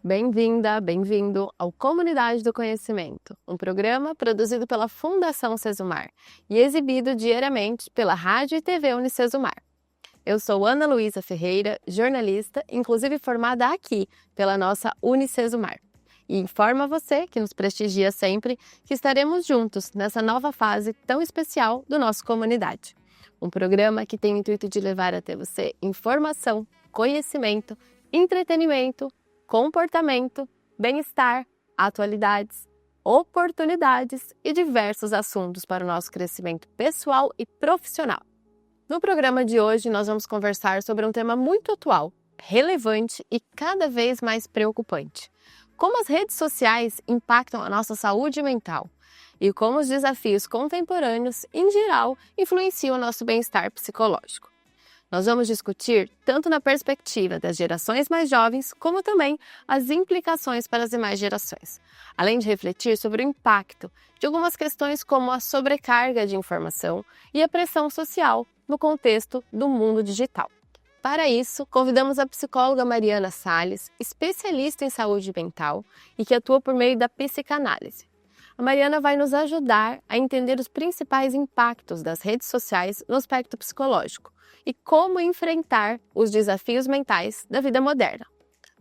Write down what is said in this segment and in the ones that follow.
Bem-vinda, bem-vindo ao Comunidade do Conhecimento, um programa produzido pela Fundação Sesumar e exibido diariamente pela Rádio e TV Unicesumar. Eu sou Ana Luísa Ferreira, jornalista, inclusive formada aqui pela nossa Unicesumar. E informo a você, que nos prestigia sempre, que estaremos juntos nessa nova fase tão especial do nosso Comunidade. Um programa que tem o intuito de levar até você informação, conhecimento, entretenimento, comportamento, bem-estar, atualidades, oportunidades e diversos assuntos para o nosso crescimento pessoal e profissional. No programa de hoje, nós vamos conversar sobre um tema muito atual, relevante e cada vez mais preocupante. Como as redes sociais impactam a nossa saúde mental e como os desafios contemporâneos, em geral, influenciam o nosso bem-estar psicológico. Nós vamos discutir tanto na perspectiva das gerações mais jovens, como também as implicações para as demais gerações, além de refletir sobre o impacto de algumas questões como a sobrecarga de informação e a pressão social no contexto do mundo digital. Para isso, convidamos a psicóloga Mariana Salles, especialista em saúde mental e que atua por meio da psicanálise. A Mariana vai nos ajudar a entender os principais impactos das redes sociais no aspecto psicológico e como enfrentar os desafios mentais da vida moderna.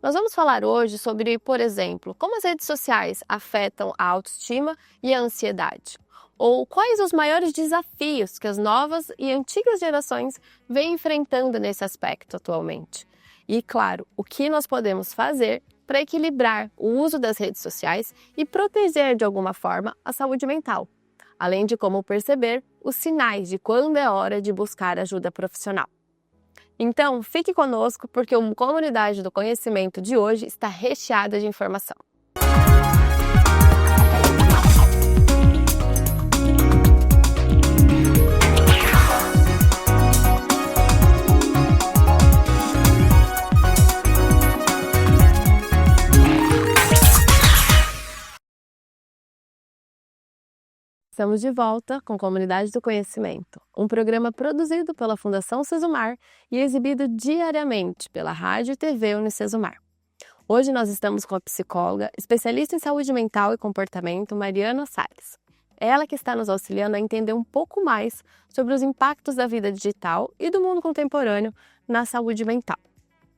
Nós vamos falar hoje sobre, por exemplo, como as redes sociais afetam a autoestima e a ansiedade, ou quais os maiores desafios que as novas e antigas gerações vêm enfrentando nesse aspecto atualmente. E, claro, o que nós podemos fazer para equilibrar o uso das redes sociais e proteger de alguma forma a saúde mental, além de como perceber os sinais de quando é hora de buscar ajuda profissional. Então, fique conosco porque a Comunidade do Conhecimento de hoje está recheada de informação. Estamos de volta com Comunidade do Conhecimento, um programa produzido pela Fundação Sesumar e exibido diariamente pela Rádio e TV Unicesumar. Hoje nós estamos com a psicóloga, especialista em saúde mental e comportamento, Mariana Salles. Ela que está nos auxiliando a entender um pouco mais sobre os impactos da vida digital e do mundo contemporâneo na saúde mental.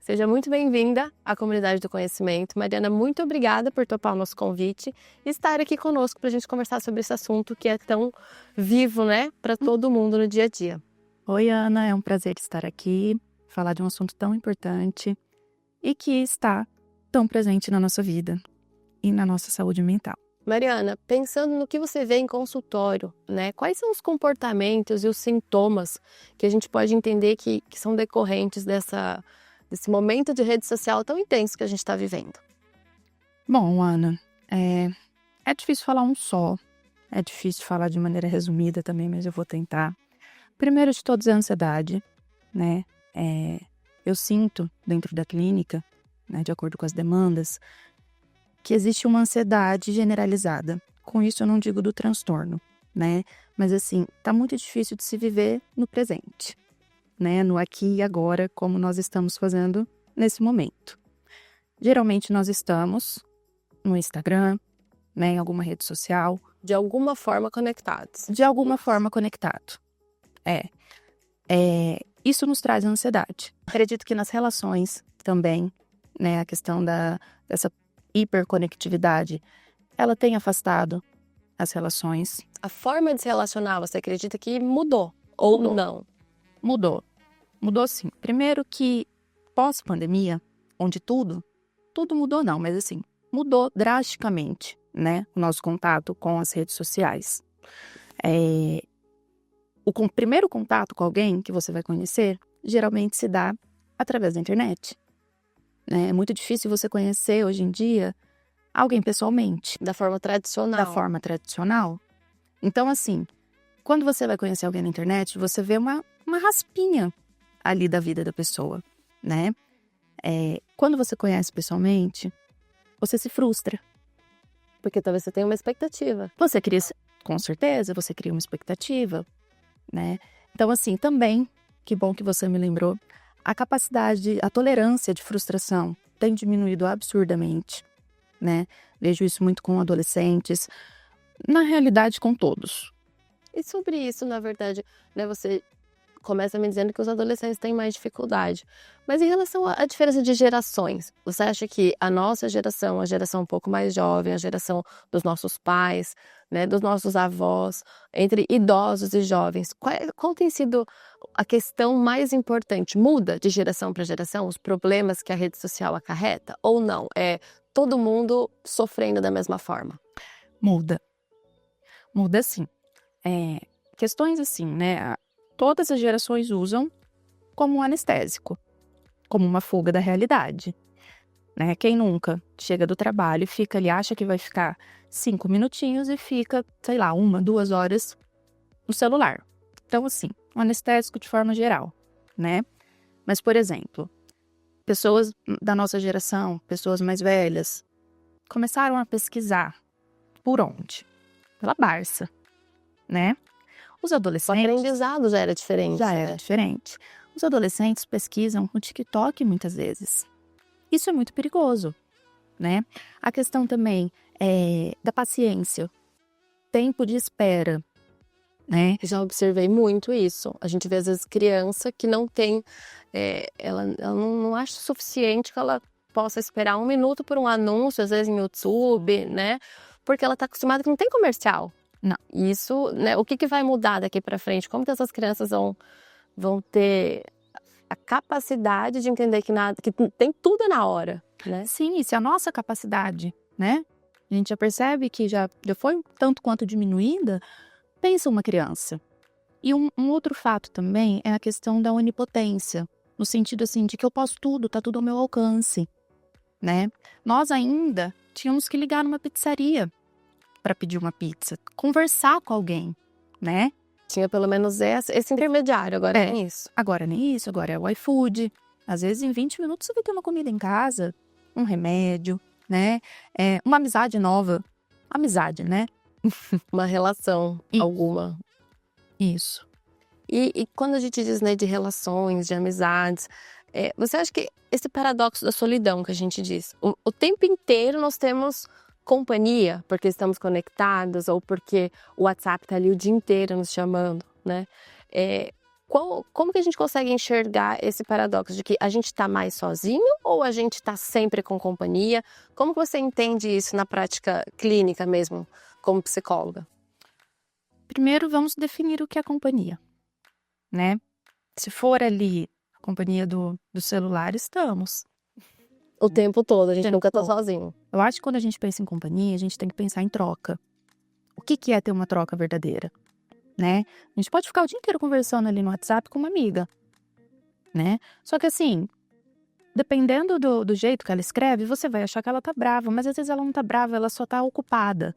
Seja muito bem-vinda à Comunidade do Conhecimento. Mariana, muito obrigada por topar o nosso convite e estar aqui conosco para a gente conversar sobre esse assunto que é tão vivo, né, para todo mundo no dia a dia. Oi, Ana, é um prazer estar aqui, falar de um assunto tão importante e que está tão presente na nossa vida e na nossa saúde mental. Mariana, pensando no que você vê em consultório, né, quais são os comportamentos e os sintomas que a gente pode entender que são decorrentes desse momento de rede social tão intenso que a gente está vivendo? Bom, Ana, é difícil falar um só, é difícil falar de maneira resumida também, mas eu vou tentar. Primeiro de todos é a ansiedade, né? Eu sinto dentro da clínica, né, de acordo com as demandas, que existe uma ansiedade generalizada. Com isso eu não digo do transtorno, né? Mas assim, tá muito difícil de se viver no presente, né, no aqui e agora, como nós estamos fazendo nesse momento. Geralmente nós estamos no Instagram, né, em alguma rede social. De alguma forma conectados. De alguma forma conectado. Isso nos traz ansiedade. Acredito que nas relações também, né, a questão dessa hiperconectividade, ela tem afastado as relações. A forma de se relacionar, você acredita que mudou ou não? Mudou sim. Primeiro que pós-pandemia, onde tudo mudou não, mas assim, mudou drasticamente, né, o nosso contato com as redes sociais. O primeiro contato com alguém que você vai conhecer, geralmente se dá através da internet, né? É muito difícil você conhecer hoje em dia alguém pessoalmente. Da forma tradicional. Então, assim, quando você vai conhecer alguém na internet, você vê uma raspinha ali da vida da pessoa, né? Quando você conhece pessoalmente, você se frustra. Porque talvez você tenha uma expectativa. Com certeza, você cria uma expectativa, né? Então, assim, também, que bom que você me lembrou, a capacidade, a tolerância de frustração tem diminuído absurdamente, né? Vejo isso muito com adolescentes, na realidade com todos. E sobre isso, na verdade, né, você começa me dizendo que os adolescentes têm mais dificuldade. Mas em relação à diferença de gerações, você acha que a nossa geração, a geração um pouco mais jovem, a geração dos nossos pais, né, dos nossos avós, entre idosos e jovens, qual tem sido a questão mais importante? Muda de geração para geração os problemas que a rede social acarreta? Ou não? É todo mundo sofrendo da mesma forma? Muda sim. Questões assim, né? Todas as gerações usam como um anestésico, como uma fuga da realidade, né? Quem nunca chega do trabalho e fica ali, acha que vai ficar 5 minutinhos e fica, sei lá, 1, 2 horas no celular. Então, assim, um anestésico de forma geral, né? Mas, por exemplo, pessoas da nossa geração, pessoas mais velhas, começaram a pesquisar. Por onde? Pela Barça, né? Os O adolescentes... aprendizado já era diferente. Já era diferente. Os adolescentes pesquisam no TikTok muitas vezes. Isso é muito perigoso, né? A questão também da paciência, tempo de espera, né? Já observei muito isso. A gente vê às vezes criança que não tem, ela não acha suficiente que ela possa esperar 1 minuto por um anúncio, às vezes em YouTube, né? Porque ela está acostumada que não tem comercial. Não. Isso, né? O que vai mudar daqui para frente? Como que essas crianças vão ter a capacidade de entender que tem tudo na hora, né? Sim, isso é a nossa capacidade, né? A gente já percebe que já foi um tanto quanto diminuída. Pensa uma criança. E um outro fato também é a questão da onipotência, no sentido assim de que eu posso tudo, tá tudo ao meu alcance, né? Nós ainda tínhamos que ligar numa pizzaria para pedir uma pizza, conversar com alguém, né? Tinha pelo menos esse intermediário, agora nem isso. Agora nem isso, agora é o iFood. Às vezes em 20 minutos você vai ter uma comida em casa, um remédio, né? Uma amizade nova. Amizade, né? Uma relação alguma. Isso. E quando a gente diz, né, de relações, de amizades, você acha que esse paradoxo da solidão que a gente diz, o tempo inteiro nós temos companhia, porque estamos conectados ou porque o WhatsApp está ali o dia inteiro nos chamando, né? Como que a gente consegue enxergar esse paradoxo de que a gente está mais sozinho ou a gente está sempre com companhia? Como que você entende isso na prática clínica mesmo, como psicóloga? Primeiro, vamos definir o que é companhia, né? Se for ali a companhia do celular, estamos. O tempo todo, a gente nunca tá sozinho. Eu acho que quando a gente pensa em companhia, a gente tem que pensar em troca. O que é ter uma troca verdadeira, né? A gente pode ficar o dia inteiro conversando ali no WhatsApp com uma amiga, né? Só que assim, dependendo do jeito que ela escreve, você vai achar que ela tá brava, mas às vezes ela não tá brava, ela só tá ocupada.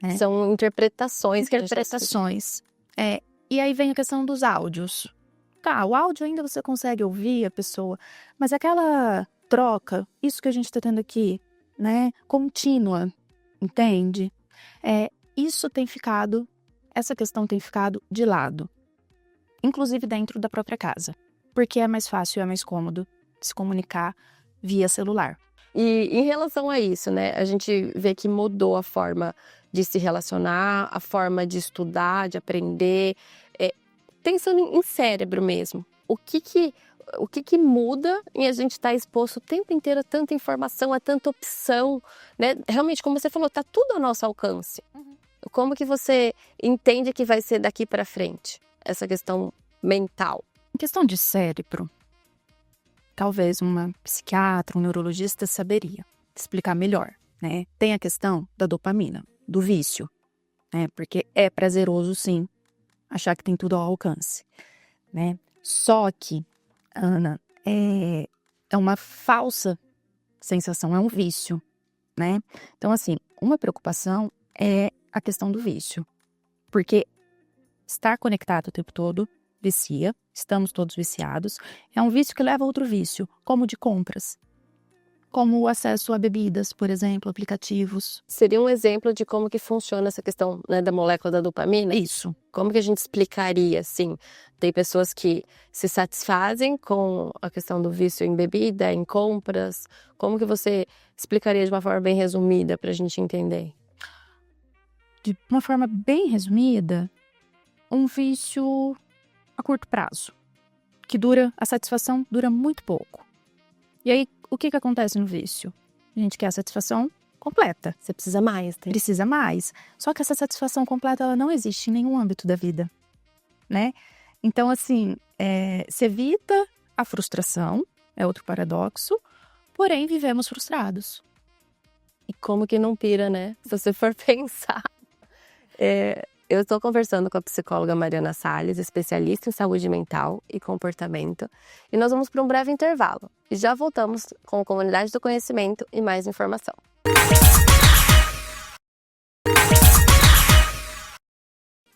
Né? São interpretações. E aí vem a questão dos áudios. Tá, o áudio ainda você consegue ouvir a pessoa, mas aquela troca, isso que a gente tá tendo aqui, né, contínua, entende? Essa questão tem ficado de lado, inclusive dentro da própria casa, porque é mais fácil e é mais cômodo se comunicar via celular. E em relação a isso, né, a gente vê que mudou a forma de se relacionar, a forma de estudar, de aprender, pensando em cérebro mesmo. O que muda em a gente estar exposto o tempo inteiro a tanta informação, a tanta opção, né? Realmente, como você falou, tá tudo ao nosso alcance. Uhum. Como que você entende que vai ser daqui para frente, essa questão mental? Em questão de cérebro, talvez uma psiquiatra, um neurologista saberia explicar melhor, né? Tem a questão da dopamina, do vício, né? Porque é prazeroso, sim, achar que tem tudo ao alcance, né? Só que, Ana, é uma falsa sensação, é um vício, né? Então, assim, uma preocupação é a questão do vício, porque estar conectado o tempo todo vicia, estamos todos viciados, é um vício que leva a outro vício, como o de compras. como o acesso a bebidas, por exemplo, aplicativos. Seria um exemplo de como que funciona essa questão, né, da molécula da dopamina? Isso. Como que a gente explicaria, assim? Tem pessoas que se satisfazem com a questão do vício em bebida, em compras. Como que você explicaria de uma forma bem resumida para a gente entender? De uma forma bem resumida, um vício a curto prazo, que a satisfação dura muito pouco. E aí, o que acontece no vício? A gente quer a satisfação completa. Você precisa mais, né? Precisa mais. Só que essa satisfação completa, ela não existe em nenhum âmbito da vida, né? Então, assim, se evita a frustração, é outro paradoxo, porém vivemos frustrados. E como que não pira, né? Se você for pensar. Eu estou conversando com a psicóloga Mariana Salles, especialista em saúde mental e comportamento, e nós vamos para um breve intervalo. E já voltamos com a Comunidade do Conhecimento e mais informação.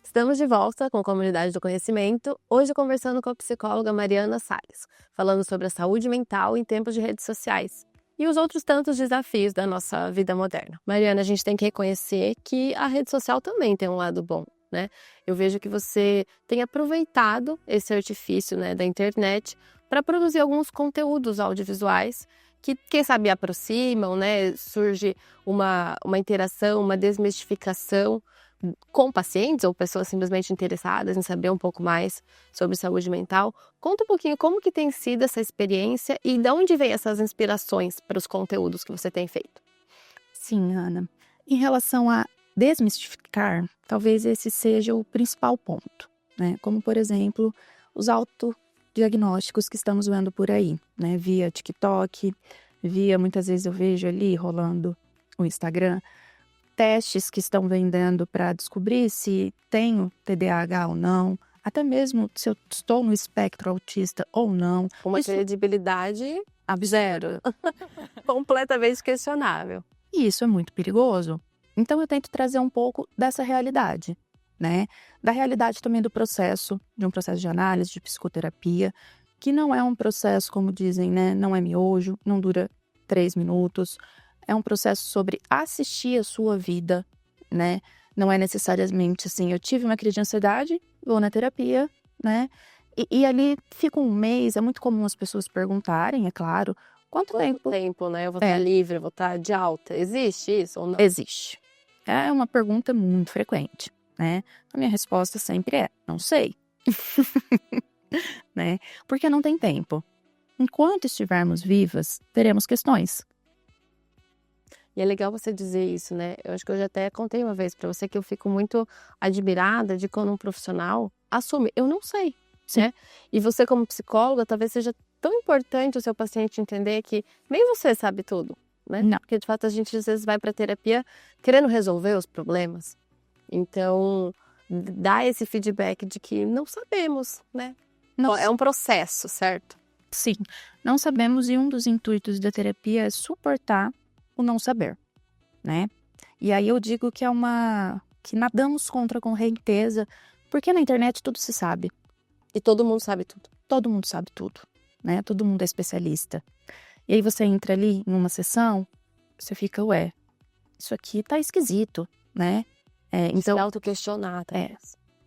Estamos de volta com a Comunidade do Conhecimento, hoje conversando com a psicóloga Mariana Salles, falando sobre a saúde mental em tempos de redes sociais e os outros tantos desafios da nossa vida moderna. Mariana, a gente tem que reconhecer que a rede social também tem um lado bom, né? Eu vejo que você tem aproveitado esse artifício, né, da internet para produzir alguns conteúdos audiovisuais que, quem sabe, aproximam, né? Surge uma interação, uma desmistificação com pacientes ou pessoas simplesmente interessadas em saber um pouco mais sobre saúde mental. Conta um pouquinho como que tem sido essa experiência e de onde vem essas inspirações para os conteúdos que você tem feito. Sim, Ana. Em relação a desmistificar, talvez esse seja o principal ponto, né? Como, por exemplo, os autodiagnósticos que estamos vendo por aí, né? Via TikTok, muitas vezes eu vejo ali rolando o Instagram, testes que estão vendendo para descobrir se tenho TDAH ou não, até mesmo se eu estou no espectro autista ou não. Uma credibilidade zero, completamente questionável. E isso é muito perigoso. Então eu tento trazer um pouco dessa realidade, né? Da realidade também de um processo de análise, de psicoterapia, que não é um processo, como dizem, né? Não é miojo, não dura 3 minutos. É um processo sobre assistir a sua vida, né? Não é necessariamente assim, eu tive uma crise de ansiedade, vou na terapia, né? E ali fica um mês, é muito comum as pessoas perguntarem, é claro, quanto tempo, né? Eu vou estar livre, eu vou estar de alta. Existe isso ou não? Existe. É uma pergunta muito frequente, né? A minha resposta sempre é, não sei. Né? Porque não tem tempo. Enquanto estivermos vivas, teremos questões. E é legal você dizer isso, né? Eu acho que eu já até contei uma vez para você que eu fico muito admirada de quando um profissional assume, eu não sei, né? E você como psicóloga, talvez seja tão importante o seu paciente entender que nem você sabe tudo, né? Não. Porque de fato a gente às vezes vai para terapia querendo resolver os problemas. Então, dá esse feedback de que não sabemos, né? Não. É um processo, certo? Sim, não sabemos, e um dos intuitos da terapia é suportar o não saber, né? E aí eu digo que que nadamos contra a correnteza, porque na internet tudo se sabe. E todo mundo sabe tudo. Todo mundo sabe tudo, né? Todo mundo é especialista. E aí você entra ali em uma sessão, você fica, isso aqui tá esquisito, né? Então, autoquestionar, tá?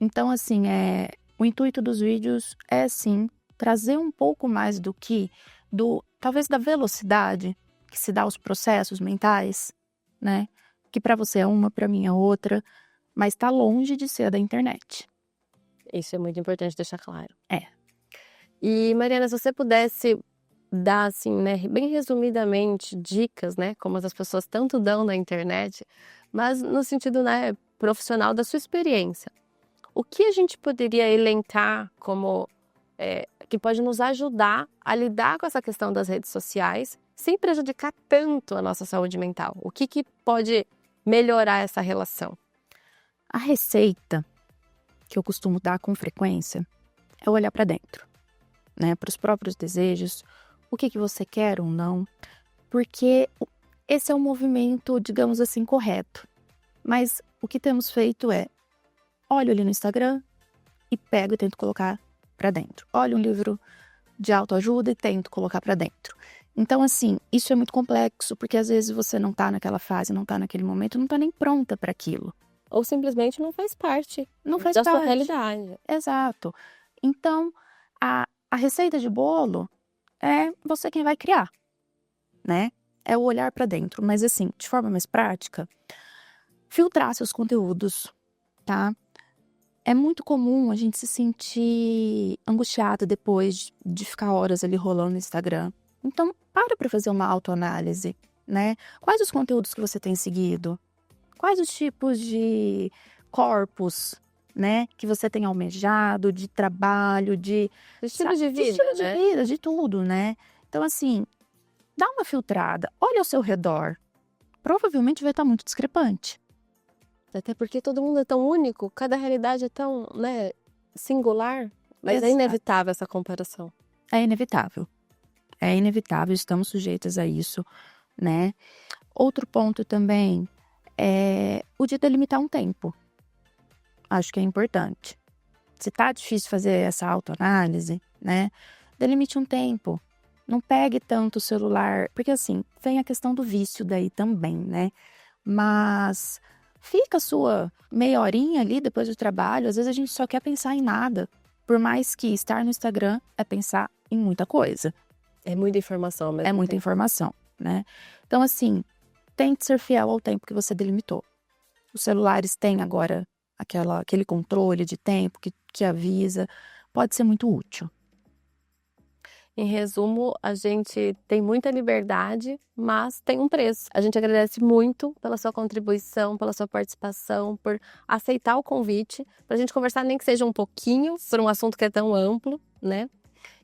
Então, assim, o intuito dos vídeos é, sim, trazer um pouco mais talvez da velocidade que se dá aos processos mentais, né? Que para você é uma, para mim é outra, mas tá longe de ser a da internet. Isso é muito importante deixar claro. E, Mariana, se você pudesse dar, assim, né, bem resumidamente, dicas, né, como as pessoas tanto dão na internet, mas no sentido, né, profissional da sua experiência, o que a gente poderia elencar como que pode nos ajudar a lidar com essa questão das redes sociais sem prejudicar tanto a nossa saúde mental? O que pode melhorar essa relação? A receita que eu costumo dar com frequência é olhar para dentro, né? Para os próprios desejos, o que você quer ou não, porque esse é um movimento, digamos assim, correto. Mas o que temos feito é, olho ali no Instagram e pego e tento colocar para dentro. Olho um livro de autoajuda e tento colocar para dentro. Então, assim, isso é muito complexo, porque às vezes você não tá naquela fase, não tá naquele momento, não tá nem pronta para aquilo. Ou simplesmente não faz parte Não faz da sua parte. realidade. Exato. Então, a receita de bolo é você quem vai criar, né? É o olhar para dentro. Mas, assim, de forma mais prática, filtrar seus conteúdos, tá? É muito comum a gente se sentir angustiado depois de ficar horas ali rolando no Instagram. Então, para fazer uma autoanálise, né? Quais os conteúdos que você tem seguido? Quais os tipos de corpos, né, que você tem almejado, de trabalho, de Estilo de vida, estilo de né? vida, de tudo, né? Então, assim, dá uma filtrada, olha ao seu redor. Provavelmente vai estar muito discrepante. Até porque todo mundo é tão único, cada realidade é tão, né, singular. Mas é Exato. inevitável essa comparação. É inevitável. É inevitável, estamos sujeitas a isso, né? Outro ponto também é o de delimitar um tempo. Acho que é importante. Se tá difícil fazer essa autoanálise, né? Delimite um tempo. Não pegue tanto o celular, porque assim, vem a questão do vício daí também, né? Mas fica a sua meia horinha ali depois do trabalho, às vezes a gente só quer pensar em nada. Por mais que estar no Instagram é pensar em muita coisa. É muita informação ao mesmo É muita tempo. informação, né? Então, assim, tente ser fiel ao tempo que você delimitou. Os celulares têm agora aquele controle de tempo que avisa. Pode ser muito útil. Em resumo, a gente tem muita liberdade, mas tem um preço. A gente agradece muito pela sua contribuição, pela sua participação, por aceitar o convite, para a gente conversar, nem que seja um pouquinho, sobre um assunto que é tão amplo, né?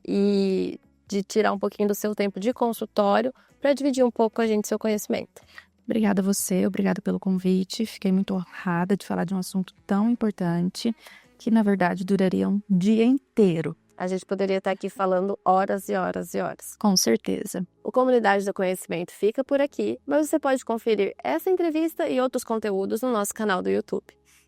E de tirar um pouquinho do seu tempo de consultório para dividir um pouco com a gente seu conhecimento. Obrigada a você, obrigada pelo convite. Fiquei muito honrada de falar de um assunto tão importante que, na verdade, duraria um dia inteiro. A gente poderia estar aqui falando horas e horas e horas. Com certeza. O Comunidade do Conhecimento fica por aqui, mas você pode conferir essa entrevista e outros conteúdos no nosso canal do YouTube.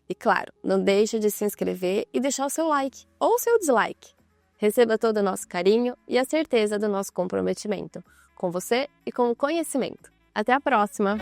E claro, não deixe de se inscrever e deixar o seu like ou o seu dislike. Receba todo o nosso carinho e a certeza do nosso comprometimento com você e com o conhecimento. Até a próxima!